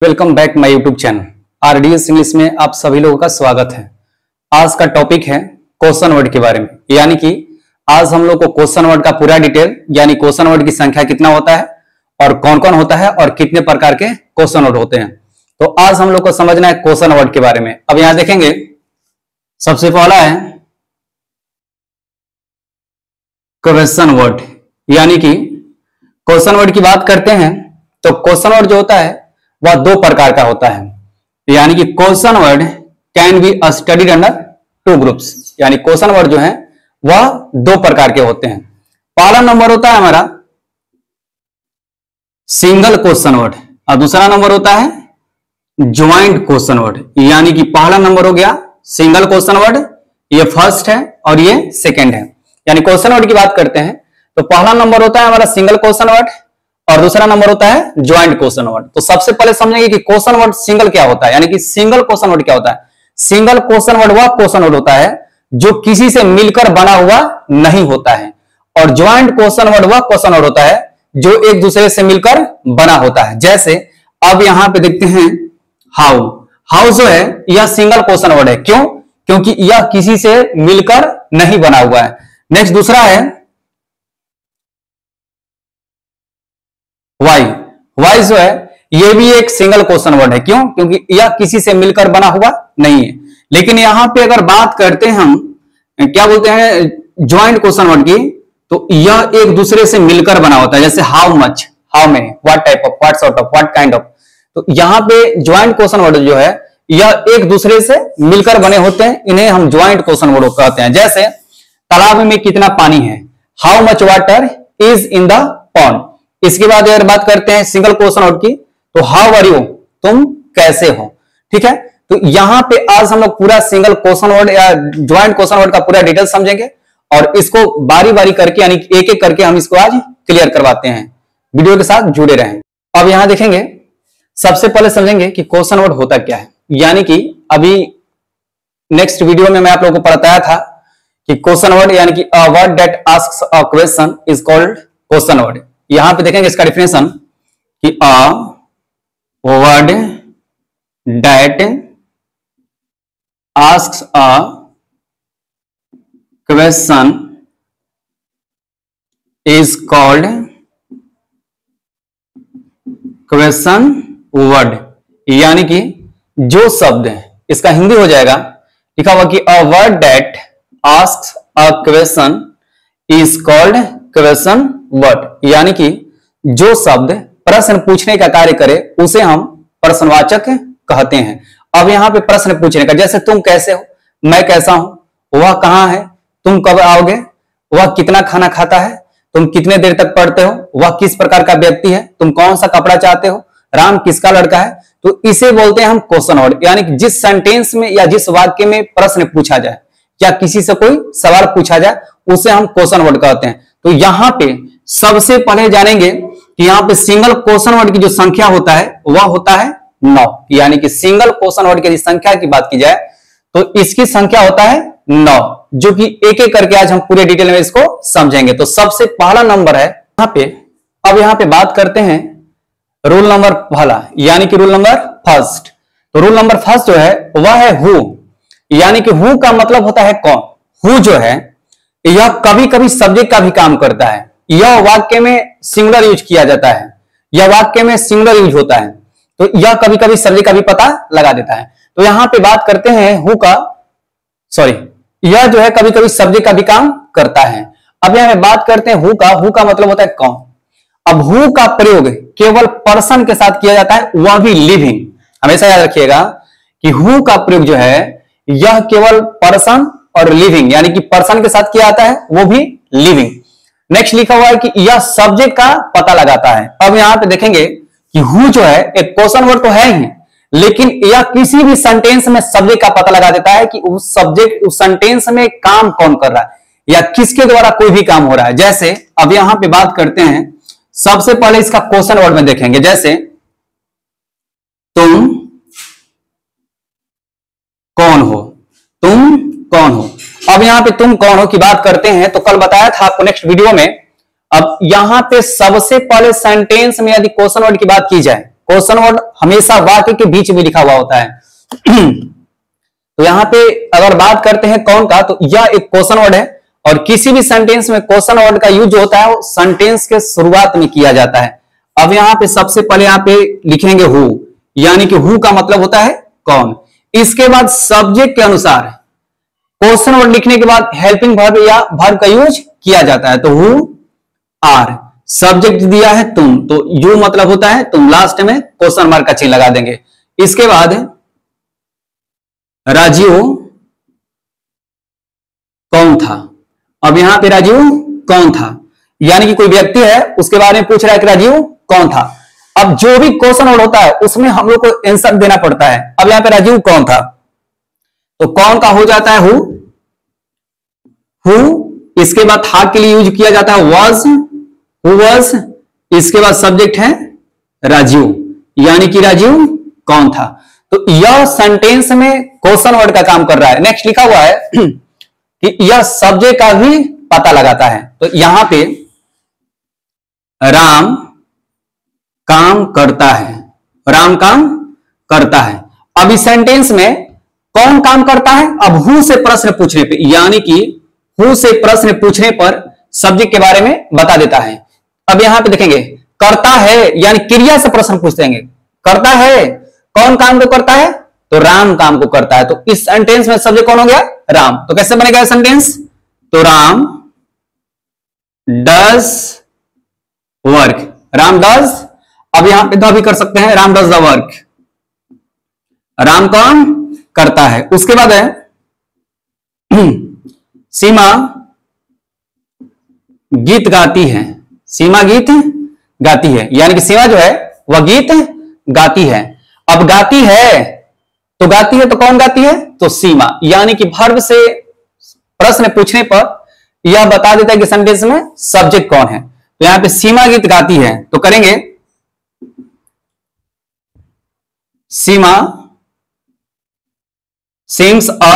Welcome back my YouTube channel RDS English में आप सभी लोगों का स्वागत है। आज का टॉपिक है क्वेश्चन वर्ड के बारे में, यानी कि आज हम लोग को क्वेश्चन वर्ड का पूरा डिटेल यानी क्वेश्चन वर्ड की संख्या कितना होता है और कौन कौन होता है और कितने प्रकार के क्वेश्चन वर्ड होते हैं, तो आज हम लोग को समझना है क्वेश्चन वर्ड के बारे में। अब यहां देखेंगे, सबसे पहला है क्वेश्चन वर्ड, यानी कि क्वेश्चन वर्ड की बात करते हैं तो क्वेश्चन वर्ड जो होता है वह दो प्रकार का होता है, यानी कि question word can be studied under two groups, यानी क्वेश्चन वर्ड जो है वह दो प्रकार के होते हैं। पहला नंबर होता है हमारा सिंगल क्वेश्चन वर्ड और दूसरा नंबर होता है ज्वाइंट क्वेश्चन वर्ड, यानी कि पहला नंबर हो गया सिंगल क्वेश्चन वर्ड, ये फर्स्ट है और ये सेकंड है। यानी क्वेश्चन वर्ड की बात करते हैं तो पहला नंबर होता है हमारा सिंगल क्वेश्चन वर्ड और दूसरा नंबर होता है ज्वाइंट क्वेश्चन वर्ड। तो सबसे पहले समझेंगे कि क्वेश्चन वर्ड सिंगल क्या होता है, यानी कि सिंगल क्वेश्चन वर्ड क्या होता है। सिंगल क्वेश्चन वर्ड वह क्वेश्चन वर्ड होता है जो किसी से मिलकर बना हुआ नहीं होता है, और ज्वाइंट क्वेश्चन वर्ड वह क्वेश्चन वर्ड होता है जो एक दूसरे से मिलकर बना होता है। जैसे अब यहां पे देखते हैं हाउ, हाउ जो है यह सिंगल क्वेश्चन वर्ड है, क्यों? क्योंकि यह किसी से मिलकर नहीं बना हुआ है। नेक्स्ट दूसरा है वाई, वाई जो है यह भी एक सिंगल क्वेश्चन वर्ड है, क्यों? क्योंकि यह किसी से मिलकर बना हुआ नहीं है। लेकिन यहां पे अगर बात करते हैं हम क्या बोलते हैं ज्वाइंट क्वेश्चन वर्ड की, तो यह एक दूसरे से मिलकर बना होता है। जैसे how much, how many, what type of, what sort of, what kind of. तो यहां पे ज्वाइंट क्वेश्चन वर्ड जो है यह एक दूसरे से मिलकर बने होते हैं, इन्हें हम ज्वाइंट क्वेश्चन वर्ड कहते हैं। जैसे तालाब में कितना पानी है, how much water is in the pond. इसके बाद अगर बात करते हैं सिंगल क्वेश्चन वर्ड की, तो हाउ आर यू, तुम कैसे हो। ठीक है, तो यहां पे आज हम लोग पूरा सिंगल क्वेश्चन वर्ड या ज्वाइंट क्वेश्चन वर्ड का पूरा डिटेल समझेंगे और इसको बारी बारी करके यानी एक एक करके हम इसको आज क्लियर करवाते हैं। वीडियो के साथ जुड़े रहें। अब यहां देखेंगे, सबसे पहले समझेंगे कि क्वेश्चन वर्ड होता क्या है। यानी कि अभी नेक्स्ट वीडियो में मैं आप लोगों को बताया था कि क्वेश्चन वर्ड यानी कि a word that asks a question is called question word. यहां पे देखेंगे इसका डिफिनेशन कि a word that asks a question is called question word, यानी कि जो शब्द है, इसका हिंदी हो जाएगा, लिखा हुआ कि a word that asks a question is called question word, यानी कि जो शब्द प्रश्न पूछने का कार्य करे उसे हम प्रश्नवाचक कहते हैं। अब यहां पे प्रश्न पूछने का, जैसे तुम कैसे हो, मैं कैसा हूं, वह कहां है, तुम कब आओगे, वह कितना खाना खाता है, तुम कितने देर तक पढ़ते हो, वह किस प्रकार का व्यक्ति है, तुम कौन सा कपड़ा चाहते हो, राम किसका लड़का है। तो इसे बोलते हैं हम क्वेश्चन वर्ड, यानी कि जिस सेंटेंस में या जिस वाक्य में प्रश्न पूछा जाए या किसी से कोई सवाल पूछा जाए उसे हम क्वेश्चन वर्ड कहते हैं। तो यहां पे सबसे पहले जानेंगे कि यहां पे सिंगल क्वेश्चन वर्ड की जो संख्या होता है वह होता है 9, यानी कि सिंगल क्वेश्चन वर्ड की संख्या की बात की जाए तो इसकी संख्या होता है 9, जो कि एक एक करके आज हम पूरे डिटेल में इसको समझेंगे। तो सबसे पहला नंबर है यहां पे। अब यहां पे बात करते हैं रूल नंबर पहला, यानी कि रूल नंबर फर्स्ट। तो रूल नंबर फर्स्ट जो है वह है हु, यानी कि हु का मतलब होता है कौन। हु जो है यह कभी कभी सब्जेक्ट का भी काम करता है, यह वाक्य में सिंगुलर यूज किया जाता है, यह वाक्य में सिंगुलर यूज होता है, तो यह कभी कभी सब्जेक्ट का भी पता लगा देता है। तो यहां पे बात करते हैं हु का, सॉरी, यह जो है कभी कभी सब्जेक्ट का भी काम करता है। अब यहां पे बात करते हैं हु का मतलब होता है कौन। अब हु का प्रयोग केवल पर्सन के साथ किया जाता है, वह भी लिविंग। हमेशा याद रखिएगा कि हु का प्रयोग जो है यह केवल पर्सन और लिविंग, यानी कि पर्सन के साथ किया जाता है, वो भी लिविंग। नेक्स्ट लिखा हुआ है कि यह सब्जेक्ट का पता लगाता है। अब यहां पे देखेंगे कि हु जो है एक क्वेश्चन वर्ड तो है ही, लेकिन यह किसी भी सेंटेंस में सब्जेक्ट का पता लगा देता है कि उस सब्जेक्ट उस सेंटेंस में काम कौन कर रहा है या किसके द्वारा कोई भी काम हो रहा है। जैसे अब यहां पे बात करते हैं, सबसे पहले इसका क्वेश्चन वर्ड में देखेंगे, जैसे तुम कौन हो, तुम कौन हो। अब यहां पे तुम कौन हो की बात करते हैं तो कल बताया था आपको नेक्स्ट वीडियो में। अब यहां पे सबसे पहले सेंटेंस में यदि क्वेश्चन वर्ड की बात की जाए, क्वेश्चन वर्ड हमेशा वाक्य के बीच में लिखा हुआ होता है। तो यहां पे अगर बात करते हैं कौन का, तो यह एक क्वेश्चन वर्ड है और किसी भी सेंटेंस में क्वेश्चन वर्ड का यूज जो होता है वो सेंटेंस के शुरुआत में किया जाता है। अब यहां पे सबसे पहले यहां पे लिखेंगे हु, यानी कि हु का मतलब होता है कौन। इसके बाद सब्जेक्ट के अनुसार क्वेश्चन वर्ड लिखने के बाद हेल्पिंग वर्ब या वर्ब का यूज किया जाता है। तो हु आर, सब्जेक्ट दिया है तुम, तो यू मतलब होता है तुम, लास्ट में क्वेश्चन मार्क का चिन्ह लगा देंगे। इसके बाद राजीव कौन था। अब यहां पे राजीव कौन था, यानी कि कोई व्यक्ति है उसके बारे में पूछ रहा है कि राजीव कौन था। अब जो भी क्वेश्चन वर्ड होता है उसमें हम लोग को आंसर देना पड़ता है। अब यहां पे राजीव कौन था, तो कौन का हो जाता है हु। इसके बाद था के लिए यूज किया जाता है वाज, हु वाज। इसके बाद सब्जेक्ट है राजीव, यानी कि राजीव कौन था। तो यह सेंटेंस में क्वेश्चन वर्ड का काम कर रहा है। नेक्स्ट लिखा हुआ है कि यह सब्जेक्ट का भी पता लगाता है। तो यहां पे राम काम करता है, राम काम करता है। अब इस सेंटेंस में कौन काम करता है, अब हु से प्रश्न पूछने पे, यानी कि हु से प्रश्न पूछने पर सब्जेक्ट के बारे में बता देता है। अब यहां पे देखेंगे करता है, यानी क्रिया से प्रश्न पूछते हैं। करता है, कौन काम को करता है, तो राम काम को करता है। तो इस सेंटेंस में सब्जेक्ट कौन हो गया, राम। तो कैसे बनेगा सेंटेंस, तो Ram does work, Ram does. अब यहां पे द भी कर सकते हैं, Ram does the work, Ram काम करता है। उसके बाद है सीमा गीत गाती है, सीमा गीत गाती है, यानी कि सीमा जो है वह गीत गाती है। अब गाती है तो गाती है, तो कौन गाती है, तो सीमा, यानी कि वर्ब से प्रश्न पूछने पर यह बता देता है कि सेंटेंस में सब्जेक्ट कौन है। तो यहां पे सीमा गीत गाती है, तो करेंगे सीमा सिंग्स अ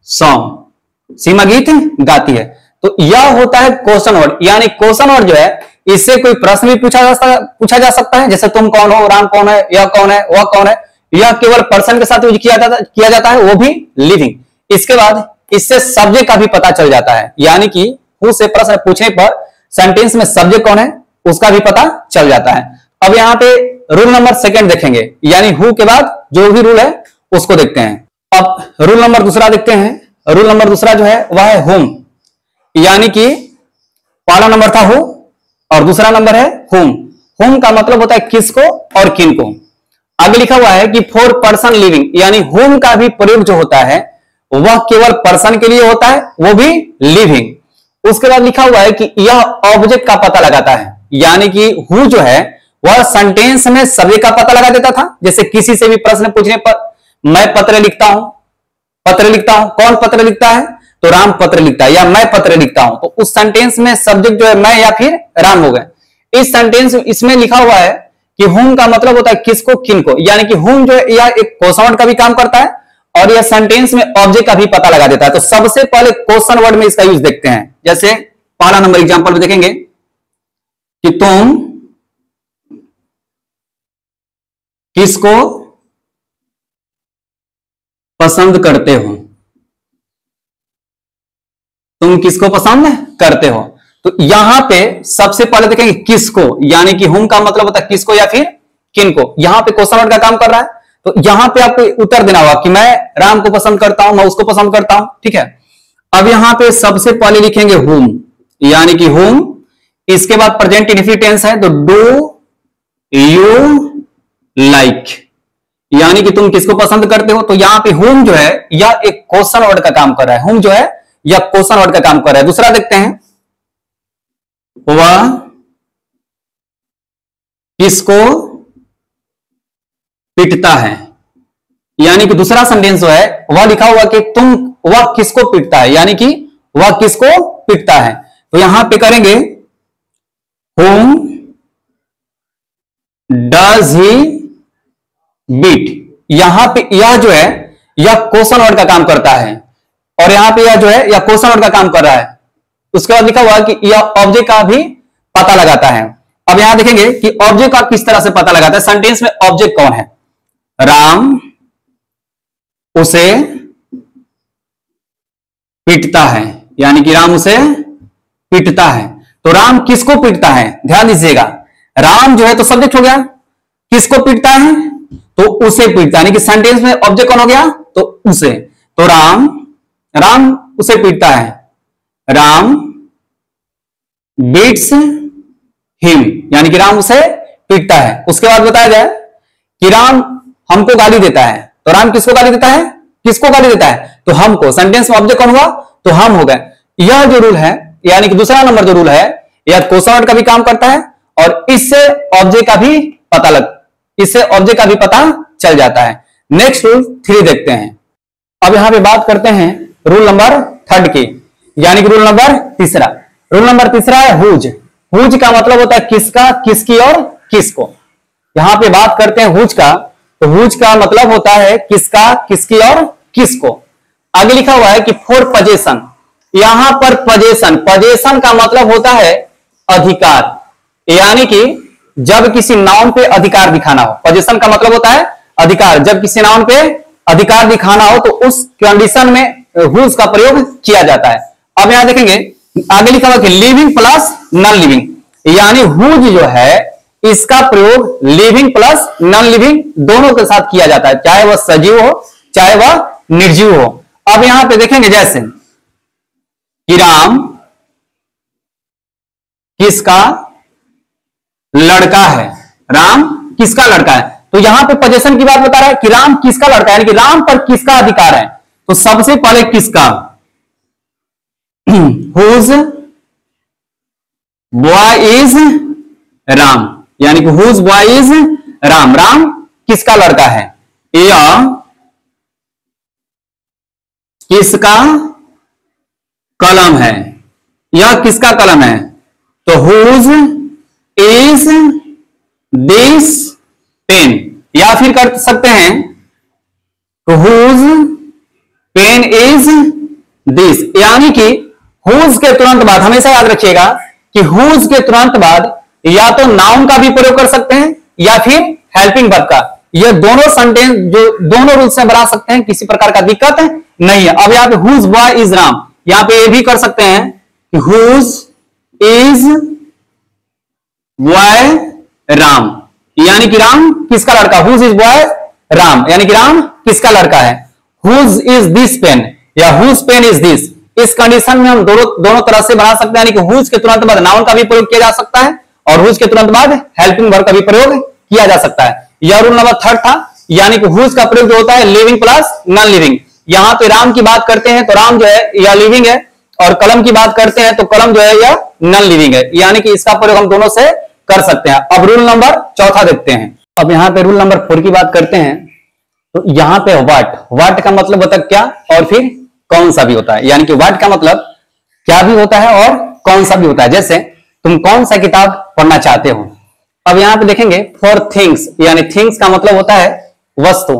सॉन्ग, सीमा गीत गाती है। तो यह होता है क्वेश्चन वर्ड, यानी क्वेश्चन वर्ड जो है इससे कोई प्रश्न भी पूछा जा सकता है, जैसे तुम कौन हो, राम कौन है, यह कौन है, वह कौन है। यह केवल पर्सन के साथ यूज किया जाता है, वो भी लिविंग। इसके बाद इससे सब्जेक्ट का भी पता चल जाता है, यानी कि हु से प्रश्न पूछने पर सेंटेंस में सब्जेक्ट कौन है उसका भी पता चल जाता है। अब यहां पे रूल नंबर सेकंड देखेंगे, यानी हु के बाद जो भी रूल है उसको देखते हैं। अब रूल नंबर दूसरा देखते हैं। रूल नंबर दूसरा जो है वह है हुम, यानी कि पहला नंबर था हु और दूसरा नंबर है हुम। हुम का मतलब होता है किसको और किनको। आगे लिखा हुआ है कि फॉर पर्सन लिविंग, यानी हुम का भी प्रयोग जो होता है वह केवल पर्सन के लिए होता है, वो भी लिविंग। उसके बाद लिखा हुआ है कि यह ऑब्जेक्ट का पता लगाता है, यानी कि हु जो है वह सेंटेंस में सब्जेक्ट का पता लगा देता था। जैसे किसी से भी प्रश्न पूछने पर मैं पत्र लिखता हूं, पत्र लिखता हूं, कौन पत्र लिखता है, तो राम पत्र लिखता है, या मैं पत्र लिखता हूं। तो उस सेंटेंस में सब्जेक्ट जो है मैं या फिर राम हो गए। इस सेंटेंस इसमें लिखा हुआ है कि हुम का मतलब होता है किसको किनको, यानी कि हुम जो है यह एक क्वेश्चन वर्ड का भी काम करता है और यह सेंटेंस में ऑब्जेक्ट का भी पता लगा देता है। तो सबसे पहले क्वेश्चन वर्ड में इसका यूज देखते हैं। जैसे पहला नंबर एग्जांपल में देखेंगे कि तुम किसको पसंद करते हो, तुम किसको पसंद करते हो। तो यहां पे सबसे पहले देखेंगे किसको, यानी कि हुम का मतलब होता है किसको या फिर किनको। यहां पे क्वेश्चन वर्ड का काम कर रहा है, तो यहां पे आपको उत्तर देना होगा कि मैं राम को पसंद करता हूं, मैं उसको पसंद करता हूं, ठीक है। अब यहां पे सबसे पहले लिखेंगे हुम, यानी कि हुम। इसके बाद प्रेजेंट इंडेफिनिट टेंस है, तो डू यू लाइक, यानी कि तुम किसको पसंद करते हो। तो यहां पे हुम जो है यह एक क्वेश्चन वर्ड का काम कर रहा है, हुम जो है यह क्वेश्चन वर्ड का काम कर रहा है। दूसरा देखते हैं, वह किसको पीटता है, यानी कि दूसरा सेंटेंस जो है वह लिखा हुआ कि वह किसको पीटता है, यानी कि वह किसको पीटता है। तो यहां पे करेंगे whom does he beat, यहां पे यह जो है यह क्वेश्चन वर्ड का काम करता है और यहां पे यह जो है यह क्वेश्चन वर्ड का काम कर रहा है। उसके बाद लिखा हुआ कि यह ऑब्जेक्ट का भी पता लगाता है। अब यहां देखेंगे कि ऑब्जेक्ट का किस तरह से पता लगाता है। सेंटेंस में ऑब्जेक्ट कौन है? राम उसे पीटता है, यानी कि राम उसे पीटता है। तो राम किसको पीटता है? ध्यान दीजिएगा, राम जो है तो सब्जेक्ट हो गया, किसको पीटता है? तो उसे पीटता है, यानी कि सेंटेंस में ऑब्जेक्ट कौन हो गया? तो उसे। तो राम उसे पीटता है, राम बीट्स हिम, यानी कि राम उसे पीटता है। उसके बाद बताया जाए कि राम हमको गाली देता है, तो राम किसको गाली देता है? किसको गाली देता है? तो हमको। सेंटेंस में ऑब्जेक्ट कौन हुआ? तो हम हो गए। यह जो रूल है, यानी कि दूसरा नंबर जो रूल है, यह क्वेश्चन वर्ड का भी काम करता है और इससे ऑब्जेक्ट का भी पता चल जाता है। नेक्स्ट रूल 3 देखते हैं। अब यहां पे बात करते हैं रूल नंबर 3 की, यानी कि रूल नंबर 3। रूल नंबर 3 है हुज। हुज का मतलब होता है किसका, किसकी और किसको। यहां पे बात करते हैं हुज का, तो हुज का मतलब होता है किसका, किसकी और किसको। आगे लिखा हुआ है कि फॉर पोजेशन। यहां पर पोजेशन का मतलब होता है अधिकार, यानी कि जब किसी नाउन पे अधिकार दिखाना हो। पोजेशन का मतलब होता है अधिकार, जब किसी नाउन पे अधिकार दिखाना हो तो उस कंडीशन में हुज का प्रयोग किया जाता है। अब यहां देखेंगे आगे लिखा हुआ कि लिविंग प्लस नॉन लिविंग, यानी हुज जो है इसका प्रयोग लिविंग प्लस नॉन लिविंग दोनों के साथ किया जाता है, चाहे वह सजीव हो चाहे वह निर्जीव हो। अब यहां पे देखेंगे जैसे कि राम किसका लड़का है, राम किसका लड़का है। तो यहां पे पोजेशन की बात बता रहा है कि राम किसका लड़का है, यानी कि राम पर किसका अधिकार है। तो सबसे पहले किसका, हुज बॉय इज राम, यानी कि whose boy is Ram, Ram किसका लड़का है। यह किसका कलम है, यह किसका कलम है। तो हुज इज दिस पेन, या फिर कर सकते हैं तो हुज पेन इज दिस, यानी कि हुज के तुरंत बाद हमेशा याद रखिएगा कि हुज के तुरंत बाद या तो नाउन का भी प्रयोग कर सकते हैं या फिर हेल्पिंग वर्ब का। ये दोनों सेंटेंस जो दोनों रूल से बना सकते हैं, किसी प्रकार का दिक्कत नहीं है। अब यहां पे हुज बॉय इज राम, यहां पे ये भी कर सकते हैं कि हुज इज बॉय राम, यानी कि राम किसका लड़का, हुज इज बॉय राम, यानी कि राम किसका लड़का है। हुज इज दिस पेन या हुज पेन इज दिस, इस कंडीशन में हम दोनों तरह से बना सकते हैं, यानी कि हुज के तुरंत बाद नाउन का भी प्रयोग किया जा सकता है और हुज के तुरंत बाद हेल्पिंग वर्ब का भी प्रयोग किया जा सकता है। यह रूल नंबर 3 था, यानी कि हुज का प्रयोग जो होता है लिविंग प्लस नॉन लिविंग। यहां पे राम की बात करते हैं तो राम जो है यह लिविंग है, और कलम की बात करते हैं तो कलम जो है यह नॉन लिविंग है, यानी कि इसका प्रयोग हम दोनों से कर सकते हैं। अब रूल नंबर 4 देखते हैं। अब यहां पे रूल नंबर 4 की बात करते हैं, तो यहां पे व्हाट का मतलब होता है क्या और फिर कौन सा भी होता है, यानी कि व्हाट का मतलब क्या भी होता है और कौन सा भी होता है। जैसे तुम कौन सा किताब पढ़ना चाहते हो। अब यहां पे देखेंगे फॉर थिंग्स, यानी थिंग्स का मतलब होता है वस्तु।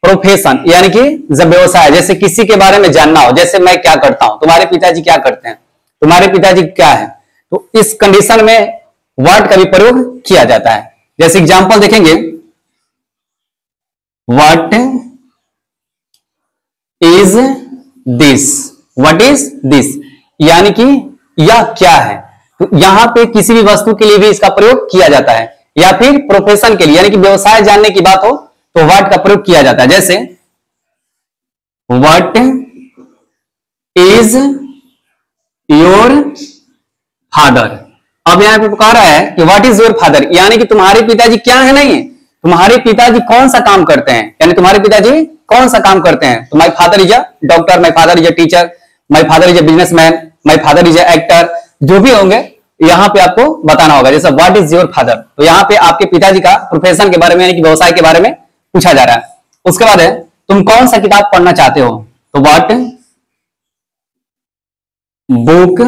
प्रोफेशन, यानी कि जब व्यवसाय, जैसे किसी के बारे में जानना हो, जैसे मैं क्या करता हूं, तुम्हारे पिताजी क्या करते हैं, तुम्हारे पिताजी क्या है, तो इस कंडीशन में व्हाट का भी प्रयोग किया जाता है। जैसे एग्जांपल देखेंगे, what is this, what is this, यानी कि यह क्या है। तो यहां पे किसी भी वस्तु के लिए भी इसका प्रयोग किया जाता है, या फिर प्रोफेशन के लिए, यानी कि व्यवसाय जानने की बात हो तो व्हाट का प्रयोग किया जाता है। जैसे व्हाट इज योर फादर। अब यहां पे कह रहा है कि व्हाट इज योर फादर, यानी कि तुम्हारे पिताजी क्या है, नहीं है, तुम्हारे पिताजी कौन सा काम करते हैं, यानी तुम्हारे पिताजी कौन सा काम करते हैं। तो my father is a doctor, my father is a teacher, my father is a businessman, my father is a actor, जो भी होंगे यहां पे आपको बताना होगा। जैसे व्हाट इज योर फादर, तो यहां पे आपके पिताजी का प्रोफेशन के बारे में, यानी कि व्यवसाय के बारे में पूछा जा रहा है। उसके बाद है तुम कौन सा किताब पढ़ना चाहते हो, तो what book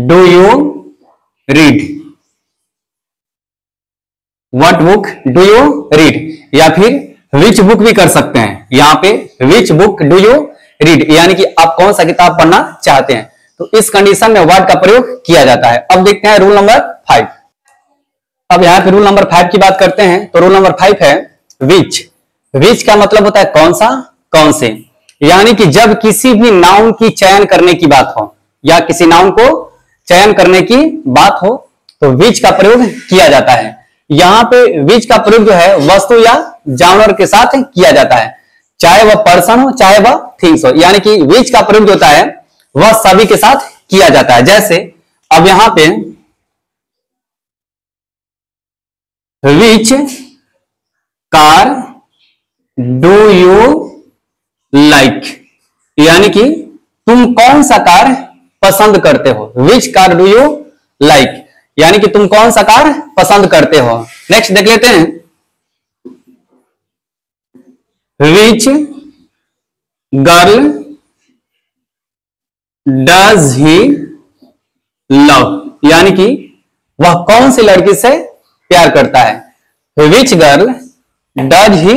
do you read, what book do you read, या फिर विच बुक भी कर सकते हैं। यहां पे which book do you read, यानी कि आप कौन सा किताब पढ़ना चाहते हैं। तो इस कंडीशन में व्हाट का प्रयोग किया जाता है। अब देखते हैं रूल नंबर 5। अब यहाँ पे रूल नंबर 5 की बात करते हैं। तो रूल नंबर 5 है विच। विच का मतलब होता है कौन सा, कौन से। यानी कि जब किसी भी नाउन की चयन करने की बात हो या किसी नाउन को चयन करने की बात हो तो विच का प्रयोग किया जाता है। यहाँ पे विच का प्रयोग जो है वस्तु या जानवर के साथ किया जाता है, चाहे वह पर्सन हो चाहे वह थिंग्स हो। यानी कि विच का प्रयोग जो होता है वह सभी के साथ किया जाता है। जैसे अब यहां पे which car do you like, यानी कि तुम कौन सा कार पसंद करते हो। Which car do you like, यानी कि तुम कौन सा कार पसंद करते हो। नेक्स्ट देख लेते हैं, विच गर्ल डज ही लव, यानी कि वह कौन सी लड़की से प्यार करता है। विच गर्ल डज ही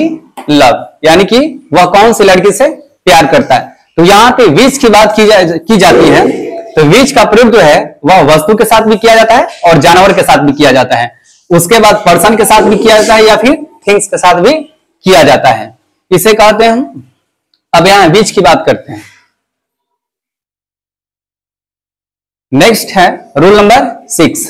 लव, यानी कि वह कौन सी लड़की से प्यार करता है। तो यहां पे विच की बात की जाती है तो विच का प्रयोग जो है वह वस्तु के साथ भी किया जाता है और जानवर के साथ भी किया जाता है। उसके बाद पर्सन के साथ भी किया जाता है या फिर थिंग्स के साथ भी किया जाता है, इसे कहते हैं हम। अब यहां विच की बात करते हैं। नेक्स्ट है रूल नंबर 6।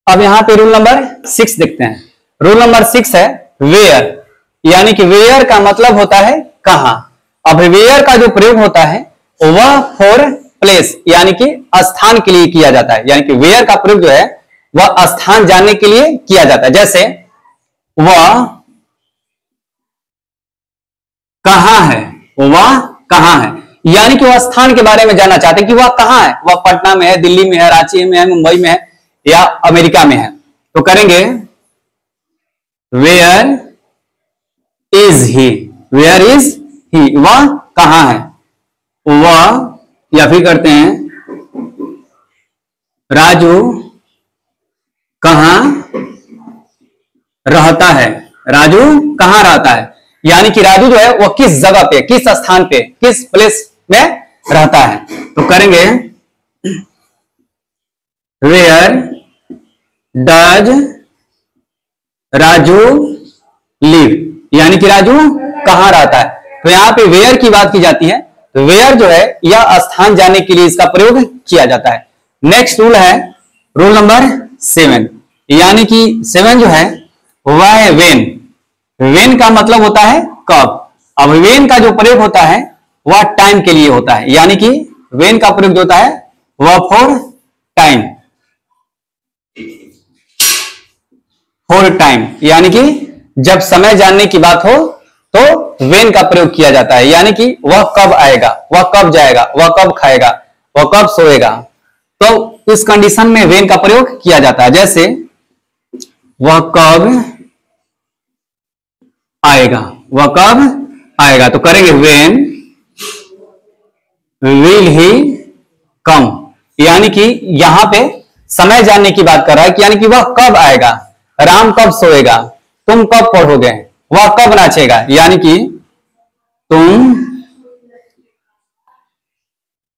अब यहां पे रूल नंबर 6 देखते हैं। रूल नंबर 6 है वेयर, यानी कि वेयर का मतलब होता है कहां। अब वेयर का जो प्रयोग होता है वह फॉर प्लेस, यानी कि स्थान के लिए किया जाता है। यानी कि वेयर का प्रयोग जो है वह स्थान जानने के लिए किया जाता है। जैसे वह कहां है, वह कहां है, यानी कि वह स्थान के बारे में जानना चाहते हैं कि वह कहां है। वह पटना में है, दिल्ली में है, रांची में है, मुंबई में है या अमेरिका में है। तो करेंगे where is he, where is he, वह कहां है। वह, या फिर करते हैं राजू कहां रहता है, राजू कहां रहता है, यानी कि राजू जो है वह किस जगह पे, किस स्थान पे, किस प्लेस में रहता है। तो करेंगे वेयर डज राजू लिव, यानी कि राजू कहां रहता है। तो यहां पे वेयर की बात की जाती है। तो वेयर जो है यह स्थान जानने के लिए इसका प्रयोग किया जाता है। नेक्स्ट रूल है रूल नंबर 7, यानी कि 7 जो है वह है वेन। वेन का मतलब होता है कब। अब वेन का जो प्रयोग होता है वह टाइम के लिए होता है, यानी कि वेन का प्रयोग जो होता है वह फॉर टाइम, फॉर टाइम, यानी कि जब समय जानने की बात हो तो वेन का प्रयोग किया जाता है। यानी कि वह कब आएगा, वह कब जाएगा, वह कब खाएगा, वह कब सोएगा, तो इस कंडीशन में वेन का प्रयोग किया जाता है। जैसे वह कब आएगा, वह कब आएगा। तो करेंगे वेन विल ही कम, यानी कि यहां पे समय जानने की बात कर रहा है कि यानी कि वह कब आएगा। राम कब सोएगा, तुम कब पढ़ोगे, वह कब नाचेगा, यानी कि तुम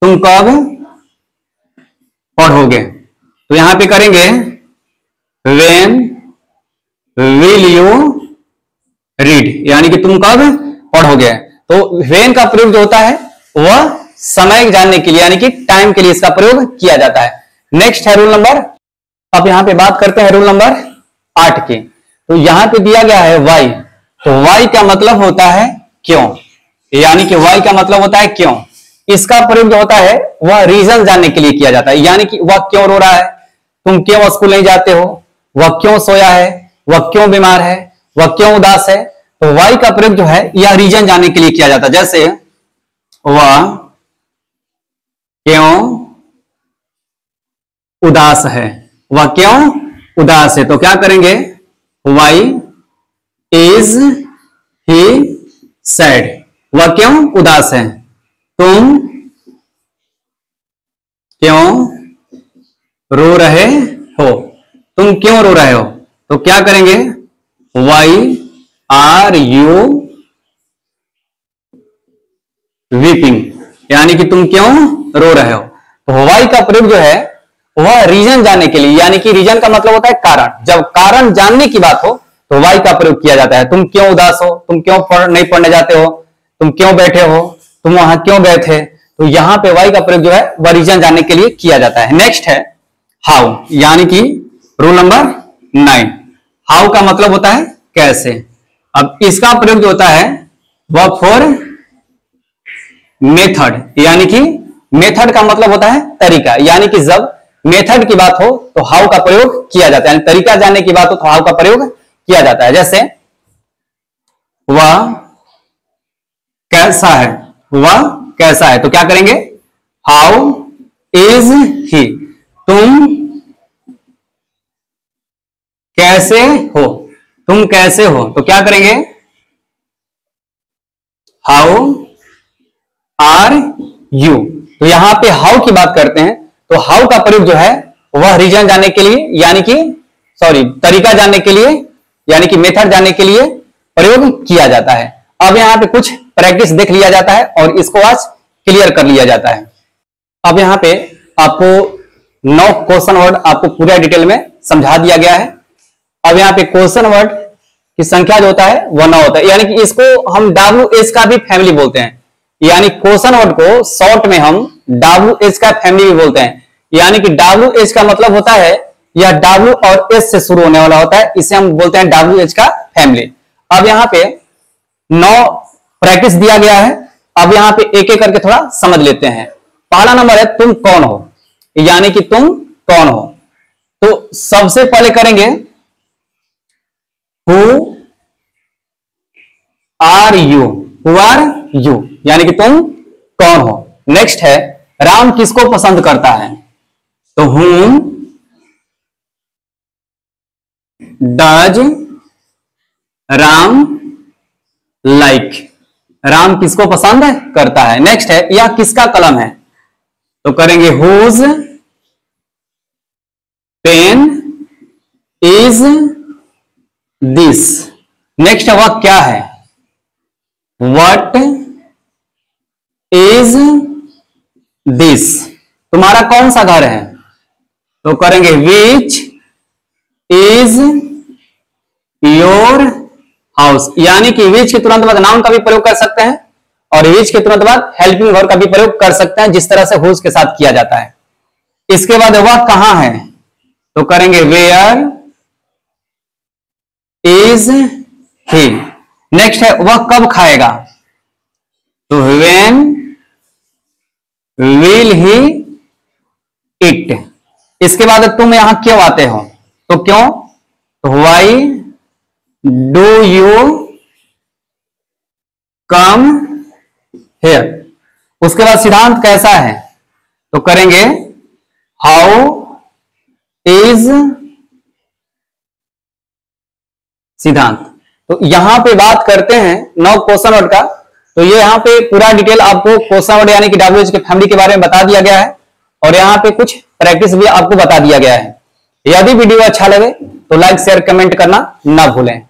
कब पढ़ोगे। तो यहां पे करेंगे वेन विल यू रीड, यानी कि तुम कब पढ़ोगे। तो वेन का प्रयोग जो होता है वह समय जानने के लिए यानी कि टाइम के लिए इसका प्रयोग किया जाता है। नेक्स्ट है रूल नंबर, अब यहां पे बात करते हैं रूल नंबर 8 की। तो यहां पे दिया गया है वाई। तो वाई का मतलब होता है क्यों, यानी कि वाई का मतलब होता है क्यों। इसका प्रयोग जो होता है वह रीजन जानने के लिए किया जाता है, यानी कि वह क्यों रो रहा है, तुम क्यों स्कूल नहीं जाते हो, वह क्यों सोया है, वह क्यों बीमार है, वह क्यों उदास है। तो वाई का प्रयोग जो है यह रीजन जानने के लिए किया जाता है। जैसे वह क्यों उदास है, वह क्यों उदास है। तो क्या करेंगे वाई इज ही सैड, वह क्यों उदास है। तुम क्यों रो रहे हो, तुम क्यों रो रहे हो। तो क्या करेंगे वाई आर यू वीपिंग, यानी कि तुम क्यों रो रहे हो। तो वाई का प्रयोग जो है वह रीजन जानने के लिए, यानी कि रीजन का मतलब होता है कारण। जब कारण जानने की बात हो तो वाई का प्रयोग किया जाता है। तुम क्यों उदास हो, तुम क्यों नहीं पढ़ने जाते हो, तुम क्यों बैठे हो, तुम वहां क्यों गए थे, तो यहां पे वाई का प्रयोग जो है वह रीजन जानने के लिए किया जाता है। नेक्स्ट है हाउ, यानी कि रूल नंबर 9। हाउ का मतलब होता है कैसे। अब इसका प्रयोग जो होता है वह फॉर मेथड, यानी कि मेथड का मतलब होता है तरीका, यानी कि जब मेथड की बात हो तो हाउ का प्रयोग किया जाता है, यानी तरीका जानने की बात हो तो हाउ का प्रयोग किया जाता है। जैसे वह कैसा है, वह कैसा है, तो क्या करेंगे, हाउ इज ही। तुम कैसे हो, तुम कैसे हो, तो क्या करेंगे, हाउ आर यू। तो यहां पे हाउ की बात करते हैं तो हाउ का प्रयोग जो है वह रीजन जानने के लिए, यानी कि तरीका जानने के लिए, यानी कि मेथड जानने के लिए प्रयोग किया जाता है। अब यहां पे कुछ प्रैक्टिस देख लिया जाता है और इसको आज क्लियर कर लिया जाता है। अब यहां पे आपको 9 क्वेश्चन वर्ड आपको पूरा डिटेल में समझा दिया गया है। अब यहाँ पे क्वेश्चन वर्ड की संख्या जो होता है वह 9 होता है, यानी कि इसको हम WH का भी फैमिली बोलते हैं, यानी क्वेश्चन वर्ड को शॉर्ट में हम WH का फैमिली भी बोलते हैं। यानी कि WH का मतलब होता है यह W और S से शुरू होने वाला होता है, इसे हम बोलते हैं WH का फैमिली। अब यहाँ पे 9 प्रैक्टिस दिया गया है। अब यहाँ पे एक एक करके थोड़ा समझ लेते हैं। पहला नंबर है तुम कौन हो, यानी कि तुम कौन हो। तो सबसे पहले करेंगे who are you, who are you, यानी कि तुम कौन हो। नेक्स्ट है राम किसको पसंद करता है, तो whom does Ram like, Ram किसको पसंद करता है। नेक्स्ट है यह किसका कलम है, तो करेंगे whose pen is this. Next है वह क्या है, व्हाट इज दिस, तुम्हारा कौन सा घर है, तो करेंगे विच इज योर हाउस, यानी कि विच के तुरंत बाद नाउन का भी प्रयोग कर सकते हैं और विच के तुरंत बाद हेल्पिंग वर्ब का भी प्रयोग कर सकते हैं, जिस तरह से हुज के साथ किया जाता है। इसके बाद वह कहां है, तो करेंगे वेयर इज ही। नेक्स्ट है वह कब खाएगा, तो व्हेन विल ही इट। इसके बाद तुम यहां क्यों आते हो, तो क्यों, तो why do you come here. उसके बाद सिद्धांत कैसा है, तो करेंगे हाउ इज सिद्धांत। तो यहां पे बात करते हैं 9 क्वेश्चन वर्ड का। तो ये यहां पे पूरा डिटेल आपको क्वेश्चन वर्ड यानी कि WH के फैमिली के बारे में बता दिया गया है और यहां पे कुछ प्रैक्टिस भी आपको बता दिया गया है। यदि वीडियो अच्छा लगे तो लाइक शेयर कमेंट करना ना भूलें।